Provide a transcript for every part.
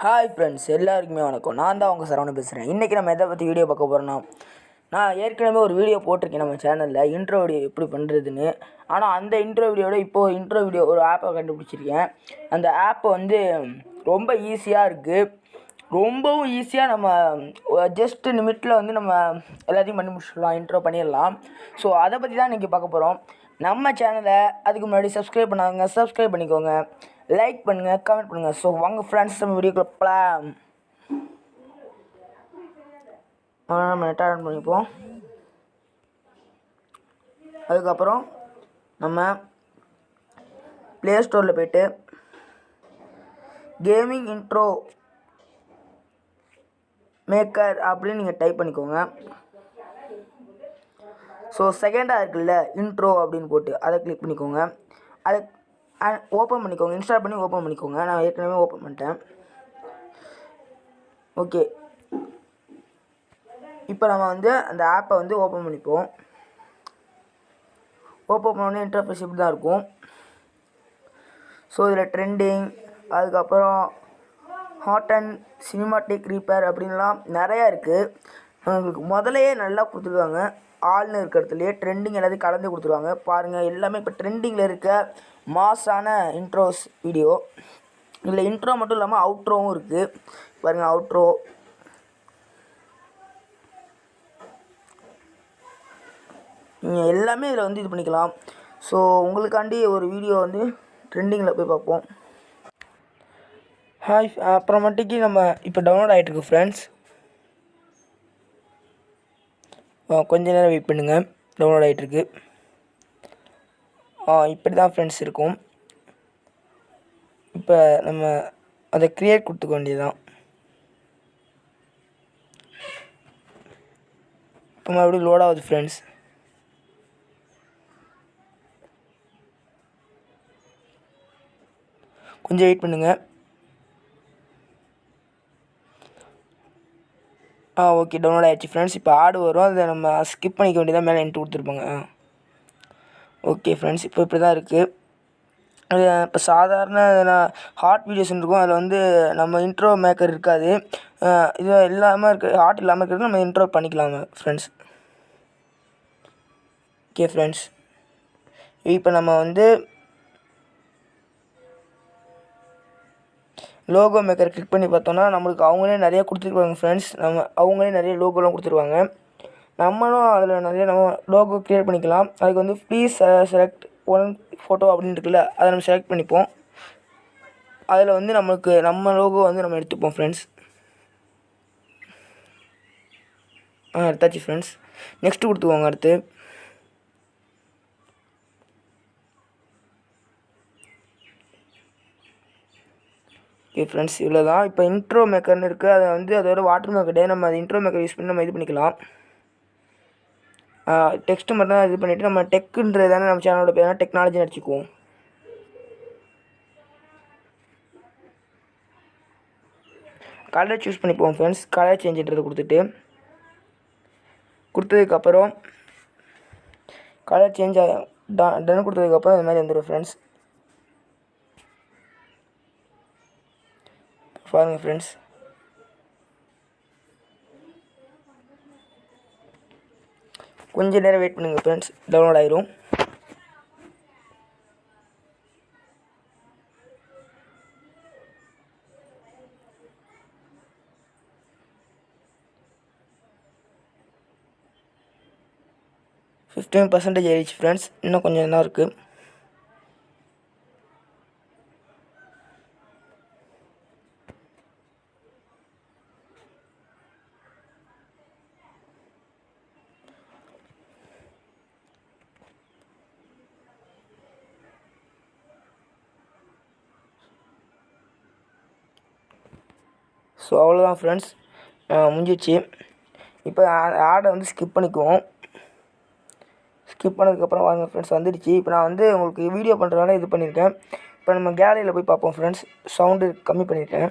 Hi friends, எல்லாருக்குமே வணக்கம். நான் தான் உங்கள் சரவணன் பேசுகிறேன். இன்றைக்கி நம்ம எதை பற்றி வீடியோ பார்க்க போகிறோன்னா, நான் ஏற்கனவே ஒரு வீடியோ போட்டிருக்கேன் நம்ம சேனலில் இன்ட்ரோ வீடியோ எப்படி பண்ணுறதுன்னு. ஆனால் அந்த இன்ட்ரோ வீடியோட இப்போது இன்ட்ரோ வீடியோ ஒரு ஆப்பை கண்டுபிடிச்சிருக்கேன். அந்த ஆப் வந்து ரொம்ப ஈஸியாக இருக்குது. ரொம்பவும் ஈஸியாக நம்ம ஜஸ்ட் நிமிட்டில் வந்து நம்ம எல்லாத்தையும் பண்ணி முடிச்சிடலாம், இன்ட்ரோ பண்ணிடலாம். ஸோ அதை பற்றி தான் இன்றைக்கி பார்க்க போகிறோம். நம்ம சேனலை அதுக்கு முன்னாடி சப்ஸ்கிரைப் பண்ணாங்க, சப்ஸ்கிரைப் பண்ணிக்கோங்க, லைக் பண்ணுங்கள், கமெண்ட் பண்ணுங்கள். ஸோ வாங்க ஃப்ரெண்ட்ஸ், நம்ம வீடியோக்குள்ள போகலாம். நம்ம நெட் ஆன் பண்ணிப்போம். அதுக்கப்புறம் நம்ம ப்ளே ஸ்டோரில் போய்ட்டு கேமிங் இன்ட்ரோ மேக்கர் அப்படின்னு நீங்கள் டைப் பண்ணிக்கோங்க. ஸோ செகண்டாக இருக்குல்ல இன்ட்ரோ அப்படின்னு போட்டு அதை கிளிக் பண்ணிக்கோங்க. அதை ஓப்பன் பண்ணிக்கோங்க, இன்ஸ்டால் பண்ணி ஓப்பன் பண்ணிக்கோங்க. நான் ஏற்கனவே ஓப்பன் பண்ணிட்டேன். ஓகே, இப்போ நம்ம வந்து அந்த ஆப்பை வந்து ஓப்பன் பண்ணிப்போம். ஓப்பன் பண்ணோடனே இன்டர்ஃபேஸ் இப்படி தான் இருக்கும். ஸோ இதில் ட்ரெண்டிங், அதுக்கப்புறம் ஹாட் அண்ட் சினிமாட்டிக் ரீப்பேர் அப்படின்லாம் நிறையா இருக்குது. உங்களுக்கு முதலையே நல்லா கொடுத்துருவாங்க. ஆள்னு இருக்கிறதுலையே ட்ரெண்டிங் எல்லாத்தையும் கலந்து கொடுத்துருவாங்க. பாருங்கள், எல்லாமே இப்போ ட்ரெண்டிங்கில் இருக்க மாஸான இன்ட்ரோஸ் வீடியோ. இதில் இன்ட்ரோ மட்டும் இல்லாமல் அவுட்ரோவும் இருக்குது. பாருங்கள், அவுட்ரோ. நீங்கள் எல்லாமே இதில் வந்து இது பண்ணிக்கலாம். ஸோ உங்களுக்காண்டி ஒரு வீடியோ வந்து ட்ரெண்டிங்கில் போய் பார்ப்போம். ஹாய், அப்புறமேட்டுக்கு நம்ம இப்போ டவுன்லோட் ஆகிட்டுருக்கு ஃப்ரெண்ட்ஸ். கொஞ்ச நேரம் வெயிட் பண்ணுங்கள், டவுன்லோட் ஆகிட்டுருக்கு. இப்படி தான் ஃப்ரெண்ட்ஸ் இருக்கும். இப்போ நம்ம அதை க்ரியேட் கொடுத்துக்க வேண்டியதுதான். இப்போ மறுபடியும் லோட் ஆகுது ஃப்ரெண்ட்ஸ். கொஞ்சம் வெயிட் பண்ணுங்கள். ஓகே, டவுன்லோட் ஆகிடுச்சு ஃப்ரெண்ட்ஸ். இப்போ ஆடு வரும், அதை நம்ம ஸ்கிப் பண்ணிக்க வேண்டியதாக மேலே என்ட்டு கொடுத்துருப்பாங்க. ஓகே ஃப்ரெண்ட்ஸ், இப்போ இப்படி தான் இருக்குது. அது இப்போ சாதாரண ஹாட் வீடியோஸ் இருக்கும். அதில் வந்து நம்ம இன்ட்ரோ மேக்கர் இருக்காது. இது இல்லாமல் இருக்குது, ஹாட் இல்லாமல் இருக்கிறது நம்ம இன்ட்ரோ பண்ணிக்கலாங்க ஃப்ரெண்ட்ஸ். ஓகே ஃப்ரெண்ட்ஸ், இப்போ நம்ம வந்து லோகோ மேக்கர் கிளிக் பண்ணி பார்த்தோன்னா நம்மளுக்கு அவங்களே நிறையா கொடுத்துருப்பாங்க ஃப்ரெண்ட்ஸ். அவங்களே நிறைய லோகோலாம் கொடுத்துருவாங்க. நம்மளும் அதில் நிறைய நம்ம லோகோ க்ரியேட் பண்ணிக்கலாம். அதுக்கு வந்து ப்ளீஸ் செலக்ட் ஒன் ஃபோட்டோ அப்படின்னு இருக்குல்ல, அதை நம்ம செலக்ட் பண்ணிப்போம். அதில் வந்து நம்மளுக்கு நம்ம லோகோ வந்து நம்ம எடுத்துப்போம் ஃப்ரெண்ட்ஸ். எடுத்தாச்சு ஃப்ரெண்ட்ஸ். நெக்ஸ்ட்டு கொடுத்துக்கோங்க. அடுத்து ஓகே ஃப்ரெண்ட்ஸ், இவ்வளோ தான். இப்போ இன்ட்ரோ மேக்கர்னு இருக்குது. அதை வந்து அதோட வாட்டர் மார்க்கெட்டே நம்ம அது இன்ட்ரோ மேக்கர் யூஸ் பண்ணி நம்ம இது பண்ணிக்கலாம். டெக்ஸ்ட்டு மட்டும் தான் இது பண்ணிவிட்டு நம்ம டெக்குன்றது தானே நம்ம சேனலோட பேர், டெக்னாலஜின்னு அடிச்சுக்குவோம். கலர் சூஸ் பண்ணிப்போம் ஃப்ரெண்ட்ஸ். கலர் சேஞ்சுன்றது கொடுத்ததுக்கப்புறம் கலர் சேஞ்ச் டன் கொடுத்ததுக்கப்புறம் இது மாதிரி வந்துடும் ஃப்ரெண்ட்ஸ். பாருங்கள் ஃப்ரெண்ட்ஸ், கொஞ்சம் நேரம் வெயிட் பண்ணுங்கள் ஃப்ரெண்ட்ஸ், டவுன்லோட் ஆயிரும். %15 ஆயிடுச்சு ஃப்ரெண்ட்ஸ். இன்னும் கொஞ்சம் நேரம் இருக்குது. ஸோ அவ்வளோதான் ஃப்ரெண்ட்ஸ், முடிஞ்சிச்சு. இப்போ ஆடை வந்து ஸ்கிப் பண்ணிக்குவோம். ஸ்கிப் பண்ணதுக்கப்புறம் வாங்க ஃப்ரெண்ட்ஸ், வந்துடுச்சு. இப்போ நான் வந்து உங்களுக்கு வீடியோ பண்ணுறதுனால இது பண்ணியிருக்கேன். இப்போ நம்ம கேலரியில் போய் பார்ப்போம் ஃப்ரெண்ட்ஸ். சவுண்டு கம்மி பண்ணியிருக்கேன்.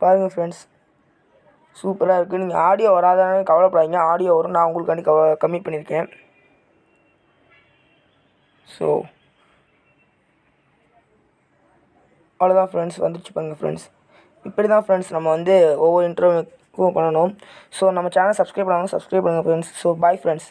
பாருங்கள் ஃப்ரெண்ட்ஸ், சூப்பராக இருக்குது. நீங்கள் ஆடியோ வராதானே கவலைப்படாதீங்க, ஆடியோ வரும். நான் உங்களுக்காண்டி கம்மி பண்ணியிருக்கேன். ஸோ அவ்வளோதான் ஃப்ரெண்ட்ஸ், வந்துருச்சு பாருங்கள் ஃப்ரெண்ட்ஸ். இப்படி தான் ஃப்ரெண்ட்ஸ் நம்ம வந்து ஒவ்வொரு இன்ட்ரோவும் பண்ணணும். ஸோ நம்ம சேனல் சப்ஸ்கிரைப் பண்ணுங்கள் ஃப்ரெண்ட்ஸ். So bye friends.